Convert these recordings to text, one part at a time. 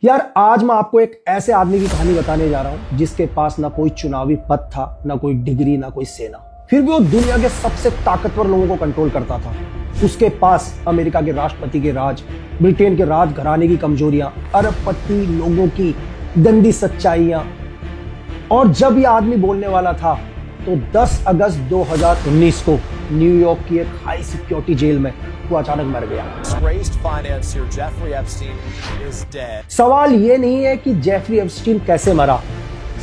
यार आज मैं आपको एक ऐसे आदमी की कहानी बताने जा रहा हूं जिसके पास ना कोई चुनावी पद था, ना कोई डिग्री, ना कोई सेना, फिर भी वो दुनिया के सबसे ताकतवर लोगों को कंट्रोल करता था। उसके पास अमेरिका के राष्ट्रपति के राज, ब्रिटेन के राज घराने की कमजोरियां, अरबपति लोगों की गंदी सच्चाइयां। और जब यह आदमी बोलने वाला था तो 10 अगस्त 2019 को न्यूयॉर्क की एक हाई सिक्योरिटी जेल में वो अचानक मर गया। सवाल ये नहीं है कि जेफरी एप्स्टीन कैसे मरा,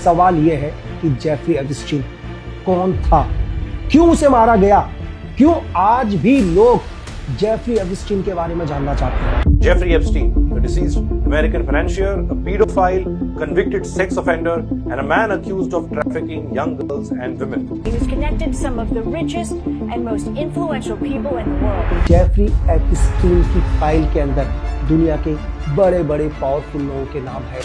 सवाल ये है कि जेफरी एप्स्टीन कौन था, क्यों उसे मारा गया, क्यों आज भी लोग जेफरी एप्स्टीन के बारे में जानना चाहते हैं। Jeffrey Epstein, the deceased American financier, a pedophile, convicted sex offender, and a man accused of trafficking young girls and women. He was connected to some of the richest and most influential people in the world. Jeffrey Epstein की file के अंदर दुनिया के बड़े बड़े powerful लोगों के नाम है,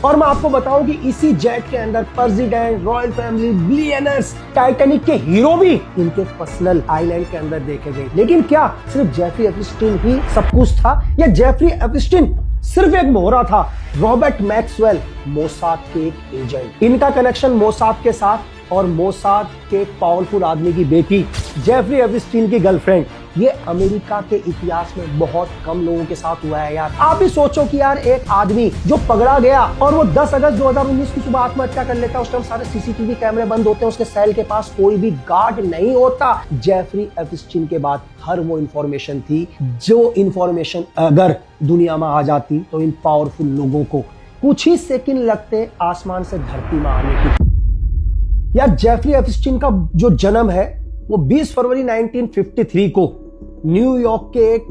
और मैं आपको बताऊं कि इसी जेट के अंदर president, royal family, billionaires, Titanic के हीरो भी इनके पर्सनल आइलैंड के अंदर देखे गए। लेकिन क्या सिर्फ जेफरी एप्स्टीन ही सब कुछ था, या जेफरी एप्स्टीन सिर्फ एक मोहरा था? रॉबर्ट मैक्सवेल मोसाद के एक एजेंट, इनका कनेक्शन मोसाद के साथ, और मोसाद के पावरफुल आदमी की बेटी जेफरी एप्स्टीन की गर्लफ्रेंड। ये अमेरिका के इतिहास में बहुत कम लोगों के साथ हुआ है यार। आप भी सोचो कि यार एक आदमी जो पकड़ा गया और वो 10 अगस्त 2019 की सुबह आत्महत्या कर लेता है, उस टाइम सारे सीसीटीवी कैमरे बंद होते हैं, उसके सेल के पास कोई भी गार्ड नहीं होता। जेफरी एप्स्टीन के बाद हर वो इंफॉर्मेशन थी जो इंफॉर्मेशन अगर दुनिया में आ जाती तो इन पावरफुल लोगों को कुछ ही सेकंड लगते आसमान से धरती में आने की। यार जेफरी एप्स्टीन का जो जन्म है वो 20 फरवरी 1953 को न्यूयॉर्क के एक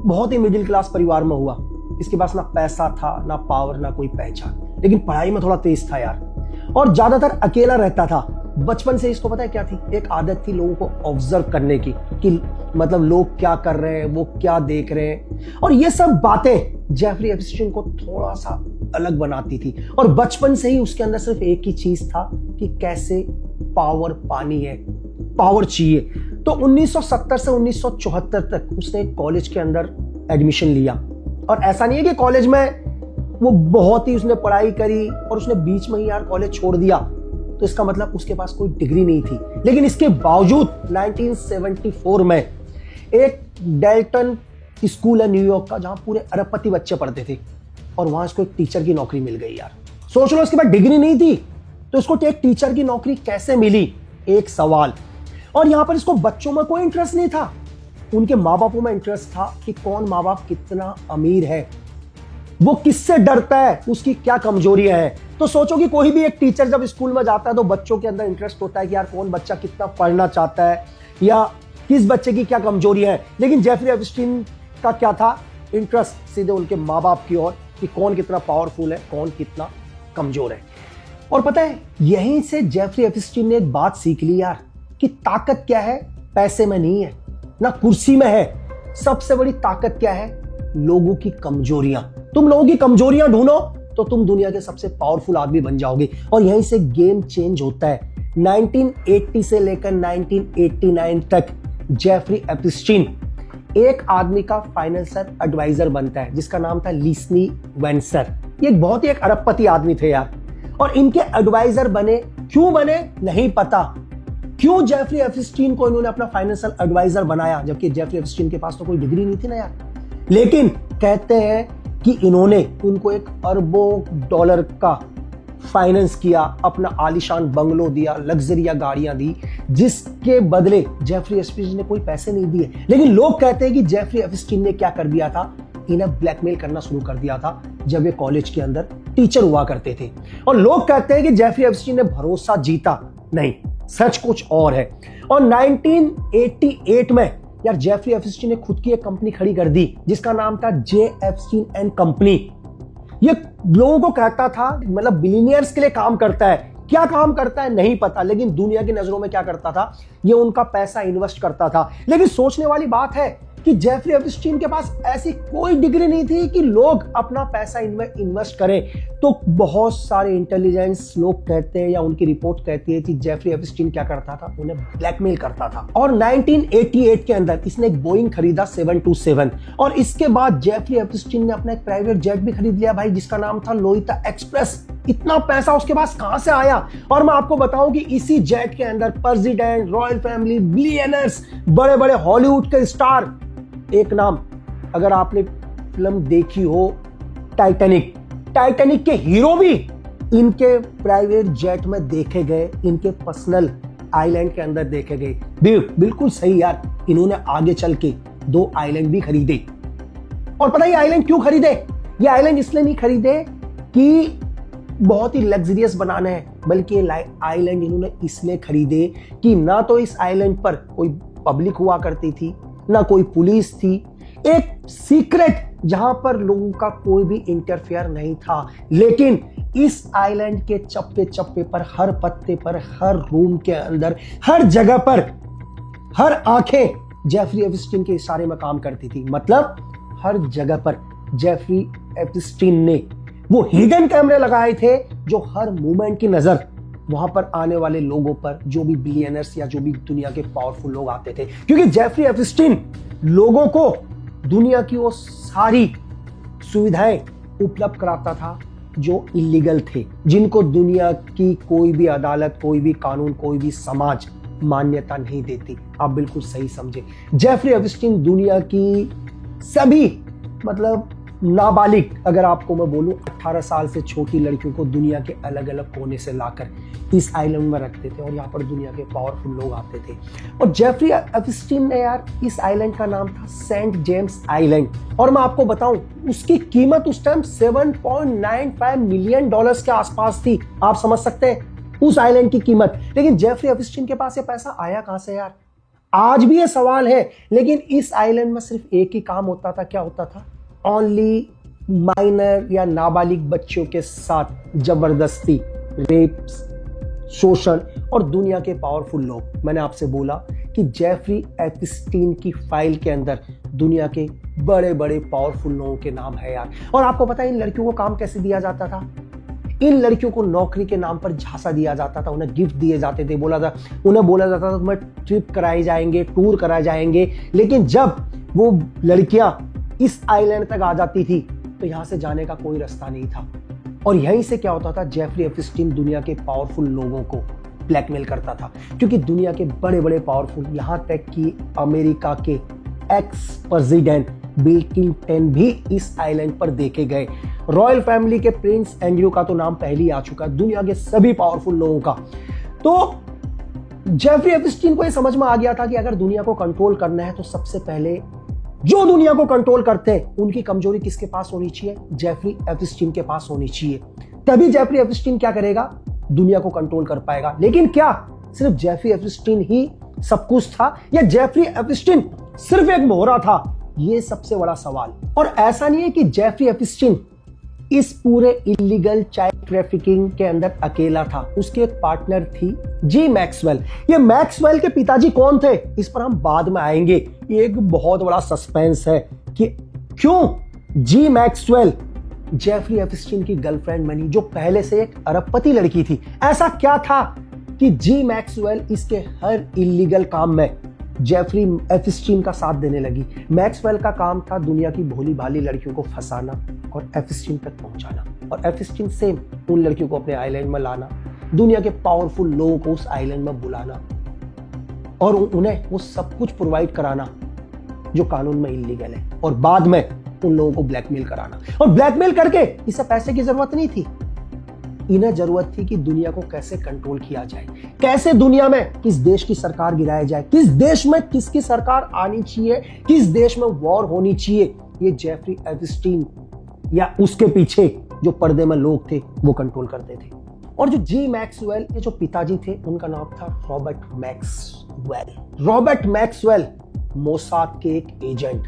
बहुत ही मिडिल क्लास परिवार में हुआ। इसके पास ना पैसा था, ना पावर, ना कोई पहचान, लेकिन पढ़ाई में थोड़ा तेज था यार, और ज्यादातर अकेला रहता था। बचपन से इसको पता है क्या थी, एक आदत थी लोगों को ऑब्जर्व करने की, कि मतलब लोग क्या कर रहे हैं, वो क्या देख रहे हैं, और ये सब बातें जेफरी एप्स्टीन को थोड़ा सा अलग बनाती थी। और बचपन से ही उसके अंदर सिर्फ एक ही चीज था कि कैसे पावर पानी है, पावर चाहिए। तो 1970 से 1974 तक उसने कॉलेज के अंदर एडमिशन लिया, और ऐसा नहीं है कि कॉलेज में वो बहुत ही उसने पढ़ाई करी और उसने बीच में ही यार कॉलेज छोड़ दिया, तो इसका मतलब उसके पास कोई डिग्री नहीं थी। लेकिन इसके बावजूद 1974 में एक डेल्टन स्कूल है न्यूयॉर्क का, जहां पूरे अरबपति बच्चे पढ़ते थे, और वहां इसको एक टीचर की नौकरी मिल गई यार। सोच लो, उसके पास डिग्री नहीं थी तो इसको एक टीचर की नौकरी कैसे मिली, एक सवाल। और यहां पर इसको बच्चों में कोई इंटरेस्ट नहीं था, उनके माँ बापों में इंटरेस्ट था कि कौन माँ बाप कितना अमीर है, वो किससे डरता है, उसकी क्या कमजोरियां हैं। तो सोचो कि कोई भी एक टीचर जब स्कूल में जाता है तो बच्चों के अंदर इंटरेस्ट होता है कि यार कौन बच्चा कितना पढ़ना चाहता है, या किस बच्चे की क्या कमजोरियां हैं। लेकिन जेफरी एप्स्टीन का क्या था, इंटरेस्ट सीधे उनके माँ बाप की ओर, कि कौन कितना पावरफुल है, कौन कितना कमजोर है। और पता है, यहीं से जेफरी एप्स्टीन ने एक बात सीख ली यार, कि ताकत क्या है, पैसे में नहीं है, ना कुर्सी में है। सबसे बड़ी ताकत क्या है, लोगों की कमजोरियां। तुम लोगों की कमजोरियां ढूंढो तो तुम दुनिया के सबसे पावरफुल आदमी बन जाओगे। और यहीं से गेम चेंज होता है। 1980 से लेकर 1989 तक जेफरी एप्स्टीन एक आदमी का फाइनेंशियल एडवाइजर बनता है जिसका नाम था लिस्नी वेंसर। ये बहुत ही एक अरबपति आदमी थे यार, और इनके एडवाइजर बने, क्यों बने नहीं पता। क्यों जेफरी एप्स्टीन को इन्होंने अपना फाइनेंशियल एडवाइजर बनाया, जबकि जेफरी एप्स्टीन के पास तो कोई डिग्री नहीं थी ना यार। लेकिन कहते हैं कि इन्होंने उनको एक अरबों डॉलर का फाइनेंस किया, अपना आलीशान बंगलो दिया, लग्जरिया गाड़ियां दी, जिसके बदले जेफरी एप्स्टीन ने कोई पैसे नहीं दिए। लेकिन लोग कहते हैं कि जेफरी एप्स्टीन ने क्या कर दिया था, इन्हें ब्लैकमेल करना शुरू कर दिया था जब ये कॉलेज के अंदर टीचर हुआ करते थे। और लोग कहते हैं कि जेफरी एप्स्टीन ने भरोसा जीता, नहीं, सच कुछ और है। और 1988 में यार जेफरी एप्स्टीन ने खुद की एक कंपनी खड़ी कर दी जिसका नाम था जे एप्स्टीन एंड कंपनी। ये लोगों को कहता था, मतलब बिलियनियर्स के लिए काम करता है, क्या काम करता है नहीं पता, लेकिन दुनिया की नजरों में क्या करता था, ये उनका पैसा इन्वेस्ट करता था। लेकिन सोचने वाली बात है कि जेफरी एप्स्टीन के पास ऐसी कोई डिग्री नहीं थी कि लोग अपना पैसा इन्वेस्ट करें। तो बहुत सारे इंटेलिजेंस लोग कहते हैं या उनकी रिपोर्ट कहती है कि जेफरी एप्स्टीन क्या करता था, उन्हें ब्लैकमेल करता था। और 1988 के अंदर इसने एक बोइंग खरीदा 727 और इसके बाद जेफरी एप्स्टीन ने अपना एक प्राइवेट जेट भी खरीद लिया भाई, जिसका नाम था लोइता एक्सप्रेस। इतना पैसा उसके पास कहां से आया? और मैं आपको बताऊं कि इसी जेट के अंदर प्रेसिडेंट, रॉयल फैमिली, बिलियनर्स, बड़े बड़े हॉलीवुड के स्टार, एक नाम अगर आपने फिल्म देखी हो टाइटैनिक, टाइटैनिक के हीरो भी इनके प्राइवेट जेट में देखे गए, इनके पर्सनल आइलैंड के अंदर देखे गए। बिल्कुल सही यार, इन्होंने आगे चल के 2 आइलैंड भी खरीदे। और पता है आइलैंड क्यों खरीदे? ये आइलैंड इसलिए नहीं खरीदे कि बहुत ही लग्जरियस बनाना है, बल्कि ये आइलैंड इन्होंने इसलिए खरीदे कि ना तो इस आइलैंड पर कोई पब्लिक हुआ करती थी, ना कोई पुलिस थी, एक सीक्रेट जहां पर लोगों का कोई भी इंटरफेयर नहीं था। लेकिन इस आइलैंड के चप्पे चप्पे पर, हर पत्ते पर, हर रूम के अंदर, हर जगह पर, हर आंखें जेफरी एप्स्टीन के इशारे में काम करती थी। मतलब हर जगह पर जेफरी एप्स्टीन ने वो हिडन कैमरे लगाए थे जो हर मूवमेंट की नजर वहां पर आने वाले लोगों पर, जो भी बिलियनर्स या जो भी दुनिया के पावरफुल लोग आते थे। क्योंकि जेफरी एप्स्टीन लोगों को दुनिया की वो सारी सुविधाएं उपलब्ध कराता था जो इलीगल थे, जिनको दुनिया की कोई भी अदालत, कोई भी कानून, कोई भी समाज मान्यता नहीं देती। आप बिल्कुल सही समझे। जेफरी एप्स्टीन दुनिया की सभी, मतलब नाबालिग, अगर आपको मैं बोलूं 18 साल से छोटी लड़कियों को दुनिया के अलग अलग कोने से लाकर इस आइलैंड में रखते थे और यहाँ पर दुनिया के पावरफुल लोग आते थे। और जेफरी एप्स्टीन ने यार, इस आइलैंड का नाम था सेंट जेम्स आइलैंड। और मैं आपको बताऊं उसकी कीमत उस टाइम $7.95 मिलियन के आसपास थी। आप समझ सकते हैं उस आइलैंड की कीमत। लेकिन जेफरी एप्स्टीन के पास ये पैसा आया कहां से यार? आज भी ये सवाल है। लेकिन इस आइलैंड में सिर्फ एक ही काम होता था। क्या होता था? ओनली माइनर या नाबालिग बच्चों के साथ जबरदस्ती, रेप्स, शोषण और दुनिया के पावरफुल लोग। मैंने आपसे बोला कि जेफरी एप्स्टीन की फाइल के अंदर दुनिया के बड़े बड़े पावरफुल लोगों के नाम है यार। और आपको पता है इन लड़कियों को काम कैसे दिया जाता था? इन लड़कियों को नौकरी के नाम पर झांसा दिया जाता था, उन्हें गिफ्ट दिए जाते थे, उन्हें बोला जाता था तुम्हें ट्रिप कराए जाएंगे, टूर कराए जाएंगे। लेकिन जब वो लड़कियां इस आइलैंड तक आ जाती थी तो यहां से जाने का कोई रास्ता नहीं था। और यहीं से क्या होता था, जेफरी एप्स्टीन दुनिया के पावरफुल लोगों को ब्लैकमेल करता था। क्योंकि दुनिया के बड़े बड़े पावरफुल, यहां तक कि अमेरिका के एक्स प्रेसिडेंट बिल क्लिंटन भी इस आइलैंड पर देखे गए। रॉयल फैमिली के प्रिंस एंड्रयू का तो नाम पहले ही आ चुका है, दुनिया के सभी पावरफुल लोगों का। तो जेफरी एप्स्टीन को यह समझ में आ गया था कि अगर दुनिया को कंट्रोल करना है तो सबसे पहले जो दुनिया को कंट्रोल करते हैं उनकी कमजोरी किसके पास होनी चाहिए? जेफरी एप्स्टीन के पास होनी चाहिए। तभी जेफरी एप्स्टीन क्या करेगा? दुनिया को कंट्रोल कर पाएगा। लेकिन क्या सिर्फ जेफरी एप्स्टीन ही सब कुछ था या जेफरी एप्स्टीन सिर्फ एक मोहरा था? ये सबसे बड़ा सवाल। और ऐसा नहीं है कि जेफरी एप्स्टीन इस पूरे इलीगल चाइल्ड ट्रैफिकिंग के अंदर अकेला था। उसकी एक पार्टनर थी जी मैक्सवेल। ये मैक्सवेल के पिताजी कौन थे, इस पर हम बाद में आएंगे। ये एक बहुत बड़ा सस्पेंस है कि क्यों जी मैक्सवेल जेफरी एप्स्टीन की गर्लफ्रेंड बनी, जो पहले से एक अरबपति लड़की थी। ऐसा क्या था कि जी मैक्सवेल इसके हर इलीगल काम में जेफरी एप्स्टीन का साथ देने लगी। मैक्सवेल का काम था दुनिया की भोली भाली लड़कियों को फंसाना और एप्स्टीन तक पहुंचाना, और एप्स्टीन सेम उन लड़कियों को अपने आइलैंड में लाना, दुनिया के पावरफुल लोगों को उस आइलैंड में बुलाना और उन्हें वो सब कुछ प्रोवाइड कराना जो कानून में इलीगल है, और बाद में उन लोगों को ब्लैकमेल कराना। और ब्लैकमेल करके इसे पैसे की जरूरत नहीं थी, इन्हें जरूरत थी कि दुनिया को कैसे कंट्रोल किया जाए, कैसे दुनिया में किस देश की सरकार गिराई जाए, किस देश में किसकी सरकार आनी चाहिए, किस देश में वॉर होनी चाहिए। ये जेफरी एप्स्टीन या उसके पीछे जो पर्दे में लोग थे वो कंट्रोल करते थे। और जो जी मैक्सवेल के जो पिताजी थे उनका नाम था Robert Maxwell. Robert Maxwell Mossad के एक एजेंट,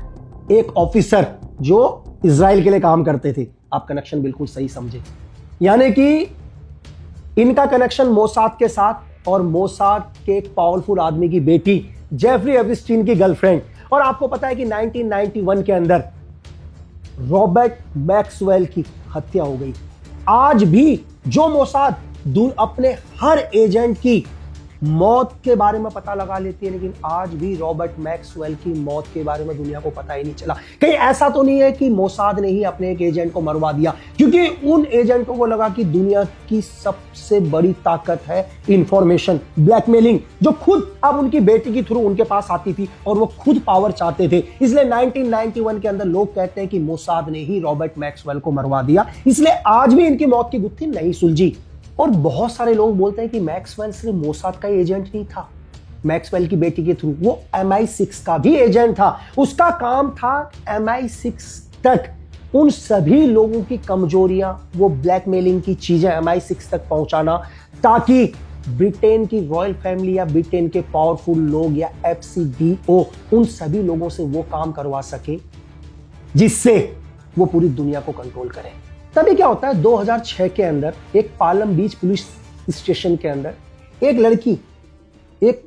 एक ऑफिसर जो इजराइल के लिए काम करते थे। आप कनेक्शन बिल्कुल सही समझे, यानी कि इनका कनेक्शन मोसाद के साथ, और मोसाद के एक पावरफुल आदमी की बेटी जेफरी एप्स्टीन की गर्लफ्रेंड। और आपको पता है कि 1991 के अंदर रॉबर्ट मैक्सवेल की हत्या हो गई। आज भी जो मोसाद अपने हर एजेंट की मौत के बारे में पता लगा लेती है, लेकिन आज भी रॉबर्ट मैक्सवेल की मौत के बारे में दुनिया को पता ही नहीं चला। कहीं ऐसा तो नहीं है कि मोसाद ने ही अपने एक एजेंट को मरवा दिया, क्योंकि उन एजेंटों को लगा कि दुनिया की सबसे बड़ी ताकत है इंफॉर्मेशन, ब्लैकमेलिंग, जो खुद अब उनकी बेटी के थ्रू उनके पास आती थी और वो खुद पावर चाहते थे। इसलिए 1991 के अंदर लोग कहते हैं कि मोसाद ने ही रॉबर्ट मैक्सवेल को मरवा दिया, इसलिए आज भी इनकी मौत की गुत्थी नहीं सुलझी। और बहुत सारे लोग बोलते हैं कि मैक्सवेल सिर्फ मोसाद का एजेंट नहीं था, मैक्सवेल की बेटी के थ्रू वो MI6 का भी एजेंट था। उसका काम था MI6 तक उन सभी लोगों की कमजोरियां, वो ब्लैकमेलिंग की चीजें MI6 तक पहुंचाना, ताकि ब्रिटेन की रॉयल फैमिली या ब्रिटेन के पावरफुल लोग या FCBO उन सभी लोगों से वो काम करवा सके जिससे वो पूरी दुनिया को कंट्रोल करें। तभी क्या होता है, 2006 के अंदर एक पालम बीच पुलिस स्टेशन के अंदर एक लड़की एक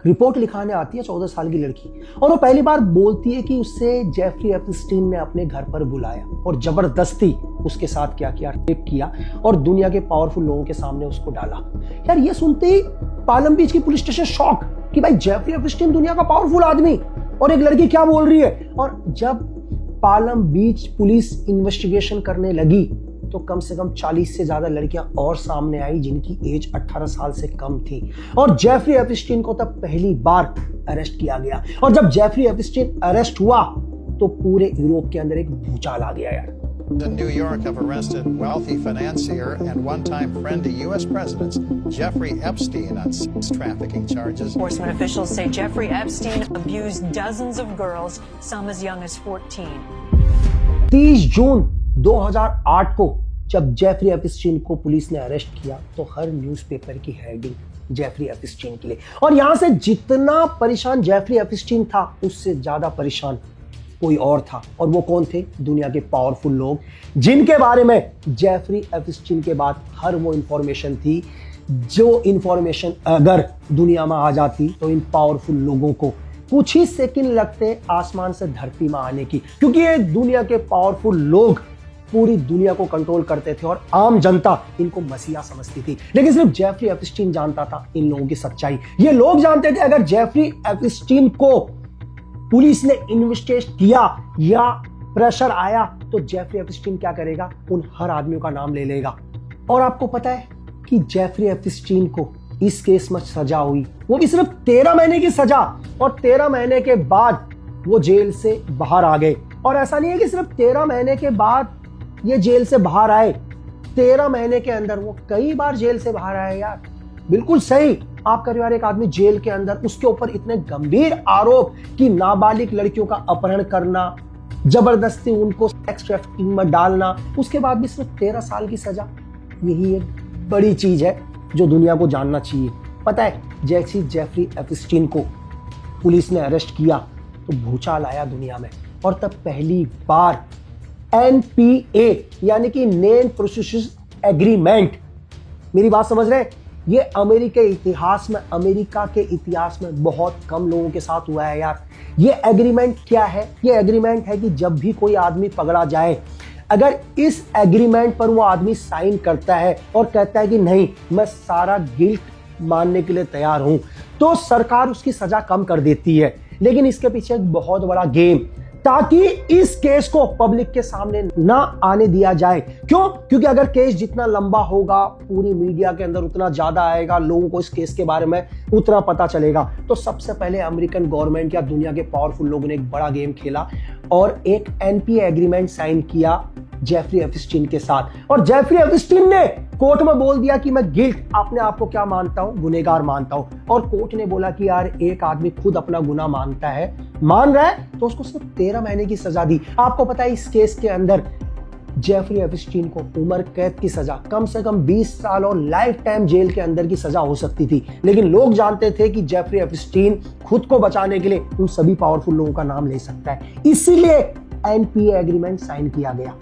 रिपोर्ट लिखाने आती है, 14 साल की लड़की, और वो पहली बार बोलती है कि उससे जेफरी एप्स्टीन ने अपने घर पर बुलाया और जबरदस्ती उसके साथ क्या किया, रेप किया और दुनिया के पावरफुल लोगों के सामने उसको डाला। यार ये सुनते ही पालम बीच की पुलिस स्टेशन शॉक कि भाई जेफरी एप्स्टीन दुनिया का पावरफुल आदमी और एक लड़की क्या बोल रही है। और जब पालम बीच पुलिस इन्वेस्टिगेशन करने लगी तो कम से कम 40 से ज्यादा लड़कियां और सामने आई जिनकी एज 18 साल से कम थी, और जेफरी एप्स्टीन को तब पहली बार अरेस्ट किया गया। और जब जेफरी एप्स्टीन अरेस्ट हुआ तो पूरे यूरोप के अंदर एक भूचाल आ गया यार। In New York have arrested wealthy financier and one-time friend to U.S. presidents Jeffrey Epstein on sex trafficking charges. Enforcement officials say Jeffrey Epstein abused dozens of girls, some as young as 14. 30 जून 2008 को जब Jeffrey Epstein को police ने arrest किया तो हर newspaper की heading Jeffrey Epstein के लिए, और यहां से जितना परेशान जेफरी एप्स्टीन था उससे ज्यादा परेशान कोई और था, और वो कौन थे, दुनिया के पावरफुल लोग जिनके बारे में जेफरी एप्स्टीन के बाद हर वो इंफॉर्मेशन थी जो इंफॉर्मेशन अगर दुनिया में आ जाती तो इन पावरफुल लोगों को कुछ ही सेकंड लगते आसमान से धरती में आने की, क्योंकि ये दुनिया के पावरफुल लोग पूरी दुनिया को कंट्रोल करते थे और आम जनता इनको मसीहा समझती थी। लेकिन सिर्फ जेफरी एप्स्टीन जानता था इन लोगों की सच्चाई। ये लोग जानते थे अगर जेफरी एप्स्टीन को पुलिस ने इन्वेस्टिगेट किया या प्रेशर आया तो जेफरी एप्स्टीन क्या करेगा, उन हर आदमियों का नाम ले लेगा। और आपको पता है कि जेफरी एप्स्टीन को इस केस में सजा हुई, वो भी सिर्फ 13 महीने की सजा, और 13 महीने के बाद वो जेल से बाहर आ गए। और ऐसा नहीं है कि सिर्फ 13 महीने के बाद ये जेल से बाहर आए, 13 महीने के अंदर वो कई बार जेल से बाहर आए यार। बिल्कुल सही, आप करिए यार, एक आदमी जेल के अंदर, उसके ऊपर इतने गंभीर आरोप कि नाबालिग लड़कियों का अपहरण करना, जबरदस्ती उनको सेक्स ट्रैफिकिंग में डालना, उसके बाद भी सिर्फ 13 साल की सजा। यही एक बड़ी चीज है जो दुनिया को जानना चाहिए। पता है, जैसे जेफरी एप्स्टीन को पुलिस ने अरेस्ट किया तो भूचाल आया दुनिया में, और तब पहली बार NPA यानी कि नॉन प्रोसिक्यूशन एग्रीमेंट, मेरी बात समझ रहे हैं, ये अमेरिका के इतिहास में बहुत कम लोगों के साथ हुआ है यार। ये एग्रीमेंट क्या है, ये एग्रीमेंट है कि जब भी कोई आदमी पकड़ा जाए, अगर इस एग्रीमेंट पर वो आदमी साइन करता है और कहता है कि नहीं मैं सारा गिल्ट मानने के लिए तैयार हूं, तो सरकार उसकी सजा कम कर देती है। लेकिन इसके पीछे एक बहुत बड़ा गेम, ताकि इस केस को पब्लिक के सामने ना आने दिया जाए। क्यों? क्योंकि अगर केस जितना लंबा होगा पूरी मीडिया के अंदर उतना ज्यादा आएगा, लोगों को इस केस के बारे में उतना पता चलेगा। तो सबसे पहले अमेरिकन गवर्नमेंट या दुनिया के पावरफुल लोगों ने एक बड़ा गेम खेला और एक NPA एग्रीमेंट साइन किया जेफरी एप्स्टीन के साथ। और जेफरी एप्स्टीन ने कोर्ट में बोल दिया कि मैं गिल्ट अपने आप को क्या मानता हूं, गुनहगार मानता हूं। और कोर्ट ने बोला कि यार एक आदमी खुद अपना गुनाह मानता है, मान रहा है, तो उसको सिर्फ 13 महीने की सजा दी। आपको पता है इस केस के अंदर जेफरी एप्स्टीन को उम्र कैद की सजा, कम से कम 20 साल और लाइफ टाइम जेल के अंदर की सजा हो सकती थी। लेकिन लोग जानते थे कि जेफरी एप्स्टीन खुद को बचाने के लिए उन सभी पावरफुल लोगों का नाम ले सकता है, इसीलिए NPA एग्रीमेंट साइन किया गया।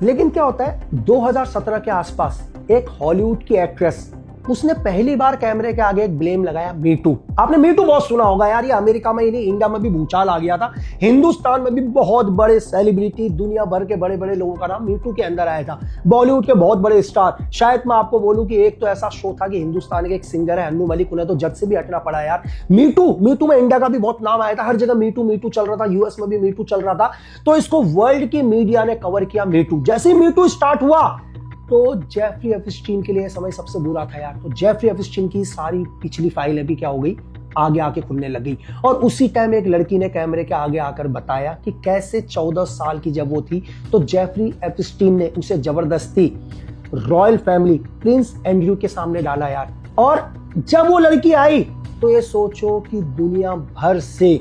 लेकिन क्या होता है, 2017 के आसपास एक हॉलीवुड की एक्ट्रेस उसने पहली बार कैमरे के आगे एक ब्लेम लगाया, मीटू। आपने मीटू बहुत सुना होगा यार, ये अमेरिका में ही नहीं, इंडिया में भी भूचाल आ गया था। हिंदुस्तान में भी बहुत बड़े सेलिब्रिटी, दुनिया भर के बड़े बड़े लोगों का नाम मीटू के अंदर आया था। बॉलीवुड के बहुत बड़े स्टार, शायद मैं आपको बोलूं कि एक तो ऐसा शो था कि हिंदुस्तान के एक सिंगर है अन्नू मलिक, उन्हें तो जज से भी हटना पड़ा यार। मीटू में इंडिया का भी बहुत नाम आया था, हर जगह मीटू मीटू चल रहा था, यूएस में भी मीटू चल रहा था। तो इसको वर्ल्ड की मीडिया ने कवर किया मीटू। जैसे ही मीटू स्टार्ट हुआ तो जेफरी एप्स्टीन के लिए समय सबसे बुरा था यार। तो जेफरी एप्स्टीन की सारी पिछली फाइल अभी क्या हो गई, आगे आके खुलने लगी। और उसी टाइम एक लड़की ने कैमरे के आगे आकर बताया कि कैसे 14 साल की जब वो थी तो जेफरी एप्स्टीन ने उसे जबरदस्ती रॉयल फैमिली प्रिंस एंड्रयू के सामने डाला यार। और जब वो लड़की आई तो ये सोचो कि दुनिया भर से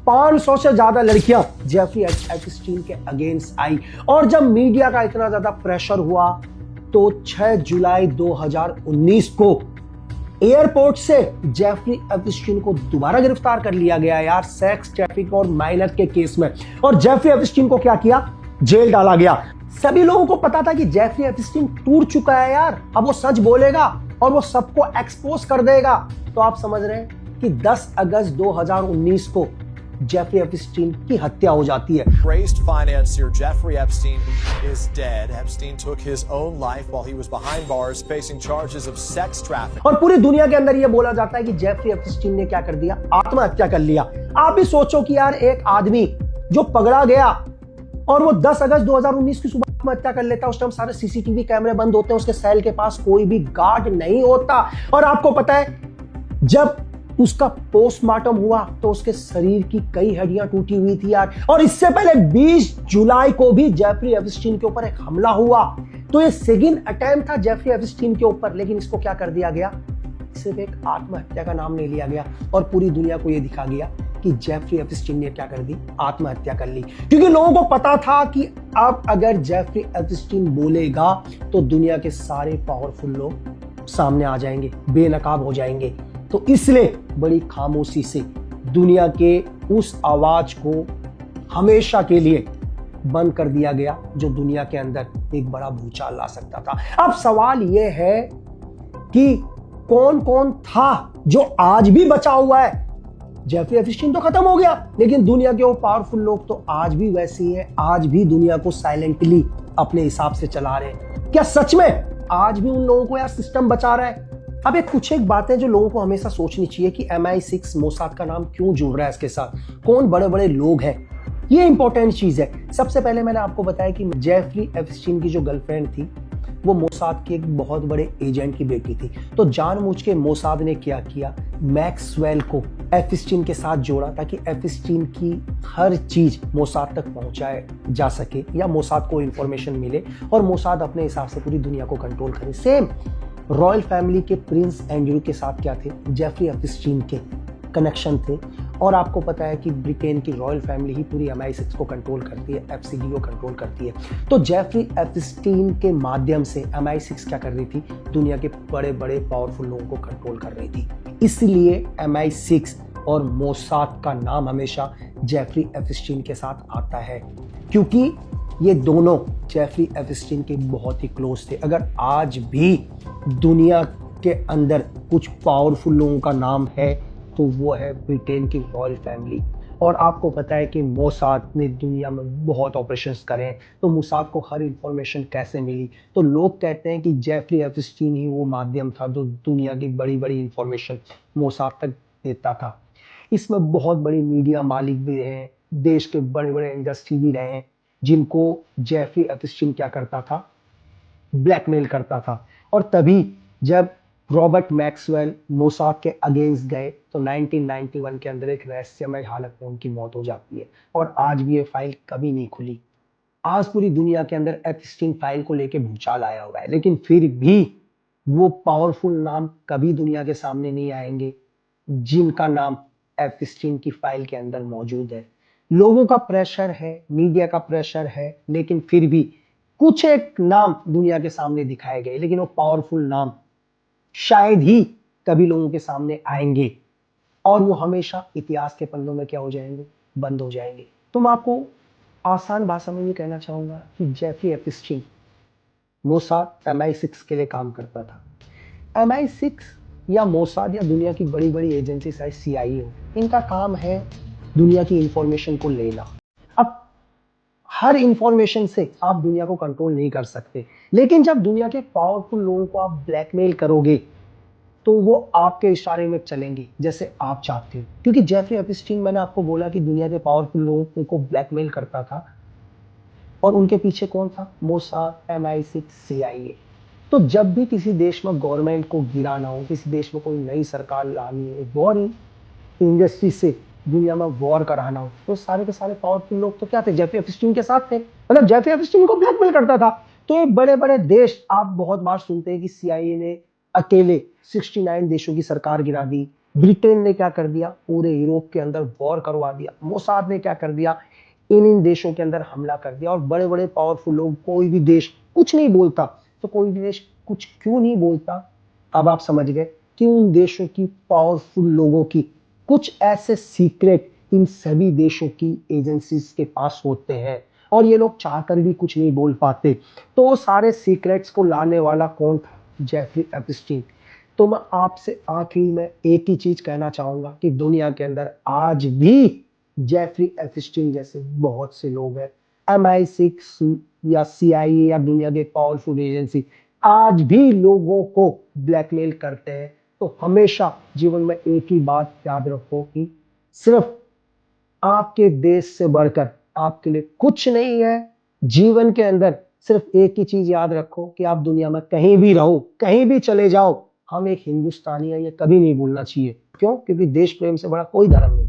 500 से ज्यादा लड़कियां जेफरी एप्स्टीन के अगेंस्ट आई। और जब मीडिया का इतना ज्यादा प्रेशर हुआ तो 6 जुलाई 2019 को एयरपोर्ट से जेफरी एप्स्टीन को दोबारा गिरफ्तार कर लिया गया यार, सेक्स ट्रैफिक और माइनर के केस में। और जेफरी एप्स्टीन को क्या किया, जेल डाला गया। सभी लोगों को पता था कि जेफरी एप्स्टीन टूट चुका है यार, अब वो सच बोलेगा और वो सबको एक्सपोज कर देगा। तो आप समझ रहे हैं कि 10 अगस्त 2019 को जेफरी एप्स्टीन की हत्या हो जाती है। Praised financier Jeffrey Epstein is dead. Epstein took his own life while he was behind bars facing charges of sex trafficking. और पूरी दुनिया के अंदर यह बोला जाता है कि जेफरी एप्स्टीन ने क्या कर दिया, आत्महत्या कर लिया। आप भी सोचो कि यार एक आदमी जो पकड़ा गया और वो 10 अगस्त 2019 की सुबह आत्महत्या कर लेता, उस टाइम सारे सीसीटीवी कैमरे बंद होते हैं, उसके सेल के पास कोई भी गार्ड नहीं होता। और आपको पता है जब उसका पोस्टमार्टम हुआ तो उसके शरीर की कई हड्डियां टूटी हुई थी यार। और इससे पहले 20 जुलाई को भी जेफरी एप्स्टीन के ऊपर एक हमला हुआ। तो ये सेकंड अटेम्प्ट था जेफरी एप्स्टीन के ऊपर, लेकिन इसको क्या कर दिया गया, सिर्फ एक आत्महत्या का नाम नहीं लिया गया और पूरी दुनिया को यह दिखा गया कि जेफरी एप्स्टीन ने क्या कर दी, आत्महत्या कर ली। क्योंकि लोगों को पता था कि अब अगर जेफरी एप्स्टीन बोलेगा तो दुनिया के सारे पावरफुल लोग सामने आ जाएंगे, बेनकाब हो जाएंगे। तो इसलिए बड़ी खामोशी से दुनिया के उस आवाज को हमेशा के लिए बंद कर दिया गया जो दुनिया के अंदर एक बड़ा भूचाल ला सकता था। अब सवाल यह है कि कौन कौन था जो आज भी बचा हुआ है। जेफरी एप्स्टीन तो खत्म हो गया, लेकिन दुनिया के वो पावरफुल लोग तो आज भी वैसे ही हैं, आज भी दुनिया को साइलेंटली अपने हिसाब से चला रहे हैं। क्या सच में आज भी उन लोगों को यार सिस्टम बचा रहा है? अब कुछ एक बातें जो लोगों को हमेशा सोचनी चाहिए कि MI6 मोसाद का नाम क्यों जुड़ रहा है इसके साथ, कौन बड़े बड़े लोग हैं, ये इंपॉर्टेंट चीज है। सबसे पहले मैंने आपको बताया कि जेफरी एप्स्टीन की जो गर्लफ्रेंड थी वो मोसाद के एक बहुत बड़े एजेंट की बेटी थी। तो जानबूझ के मोसाद ने क्या किया, मैक्सवेल को एप्स्टीन के साथ जोड़ा ताकि एप्स्टीन की हर चीज मोसाद तक पहुंचाए जा सके या मोसाद को इंफॉर्मेशन मिले और मोसाद अपने हिसाब से पूरी दुनिया को कंट्रोल करे। सेम रॉयल फैमिली के प्रिंस एंड्रयू के साथ क्या थे, जेफरी एप्स्टीन के कनेक्शन थे। और आपको पता है कि ब्रिटेन की रॉयल फैमिली ही पूरी MI6 को कंट्रोल करती है, FCD को कंट्रोल करती है। तो जेफरी एप्स्टीन के माध्यम से MI6 क्या कर रही थी, दुनिया के बड़े बड़े पावरफुल लोगों को कंट्रोल कर रही थी। इसलिए MI6 और मोसाद का नाम हमेशा जेफरी एप्स्टीन के साथ आता है, क्योंकि ये दोनों जेफरी एप्स्टीन के बहुत ही क्लोज थे। अगर आज भी दुनिया के अंदर कुछ पावरफुल लोगों का नाम है तो वो है ब्रिटेन की रॉयल फैमिली। और आपको पता है कि मोसाद ने दुनिया में बहुत ऑपरेशंस करे हैं, तो मोसाद को हर इंफॉर्मेशन कैसे मिली, तो लोग कहते हैं कि जेफरी एप्स्टीन ही वो माध्यम था जो दुनिया की बड़ी बड़ी इंफॉर्मेशन मोसाद तक देता था। इसमें बहुत बड़ी मीडिया मालिक भी रहे हैं, देश के बड़े बड़े इंडस्ट्री भी रहे हैं, जिनको जेफरी एप्स्टीन क्या करता था, ब्लैकमेल करता था। और तभी जब रॉबर्ट मैक्सवेल मोसाद के अगेंस्ट गए तो 1991 के अंदर एक रहस्यमय हालत में उनकी मौत हो जाती है। और आज भी ये फाइल कभी नहीं खुली। आज पूरी दुनिया के अंदर एप्स्टीन फाइल को लेके भूचाल आया हुआ है, लेकिन फिर भी वो पावरफुल नाम कभी दुनिया के सामने नहीं आएंगे जिनका नाम एप्स्टीन की फाइल के अंदर मौजूद है। लोगों का प्रेशर है, मीडिया का प्रेशर है, लेकिन फिर भी कुछ एक नाम दुनिया के सामने दिखाए गए, लेकिन वो पावरफुल नाम शायद ही कभी लोगों के सामने आएंगे और वो हमेशा इतिहास के पन्नों में क्या हो जाएंगे, बंद हो जाएंगे। तो मैं आपको आसान भाषा में ये कहना चाहूंगा कि जेफरी एप्स्टीन मोसाद MI6 के लिए काम करता था। MI6 या मोसाद या दुनिया की बड़ी बड़ी एजेंसी चाहे CIA हो, इनका काम है दुनिया की इंफॉर्मेशन को लेना। अब हर इंफॉर्मेशन से आप दुनिया को कंट्रोल नहीं कर सकते, लेकिन जब दुनिया के पावरफुल लोगों को आप ब्लैकमेल करोगे तो वो आपके इशारे में चलेंगे जैसे आप चाहते हो। क्योंकि जेफरी एप्स्टीन, मैंने आपको बोला कि दुनिया के पावरफुल लोगों को ब्लैकमेल करता था, और उनके पीछे कौन था? Mossad, MI6, CIA। तो जब भी किसी देश में गवर्नमेंट को गिराना हो, किसी देश में कोई नई सरकार लानी है, वॉर इंडस्ट्री से दुनिया में वॉर कराना हो, तो सारे के सारे पावरफुल लोग तो क्या थे? जेफरी एप्स्टीन के साथ थे। मतलब जेफरी एप्स्टीन को ब्लैकमेल करता था। तो ये बड़े बड़े देश, आप बहुत बार सुनते हैं कि CIA ने अकेले 69 देशों की सरकार गिरा दी। ब्रिटेन ने क्या कर दिया? पूरे यूरोप के अंदर वॉर करवा दिया। मोसाद ने क्या कर दिया? इन देशों के अंदर हमला कर दिया। और बड़े बड़े पावरफुल लोग, कोई भी देश कुछ नहीं बोलता। तो कोई भी देश कुछ क्यों नहीं बोलता? अब आप समझ गए कि उन देशों की पावरफुल लोगों की कुछ ऐसे सीक्रेट इन सभी देशों की एजेंसीज के पास होते हैं, और ये लोग चाहकर भी कुछ नहीं बोल पाते। तो वो सारे सीक्रेट्स को लाने वाला कौन था? Jeffrey Epstein. तो मैं आपसे आखिरी में एक ही चीज कहना चाहूंगा कि दुनिया के अंदर आज भी जेफरी एप्स्टीन जैसे बहुत से लोग हैं। MI6 या CIA या दुनिया के पावरफुल एजेंसी आज भी लोगों को ब्लैकमेल करते हैं। तो हमेशा जीवन में एक ही बात याद रखो कि सिर्फ आपके देश से बढ़कर आपके लिए कुछ नहीं है। जीवन के अंदर सिर्फ एक ही चीज याद रखो कि आप दुनिया में कहीं भी रहो, कहीं भी चले जाओ, हम एक हिंदुस्तानी है, ये कभी नहीं भूलना चाहिए। क्यों? क्योंकि देश प्रेम से बड़ा कोई धर्म नहीं।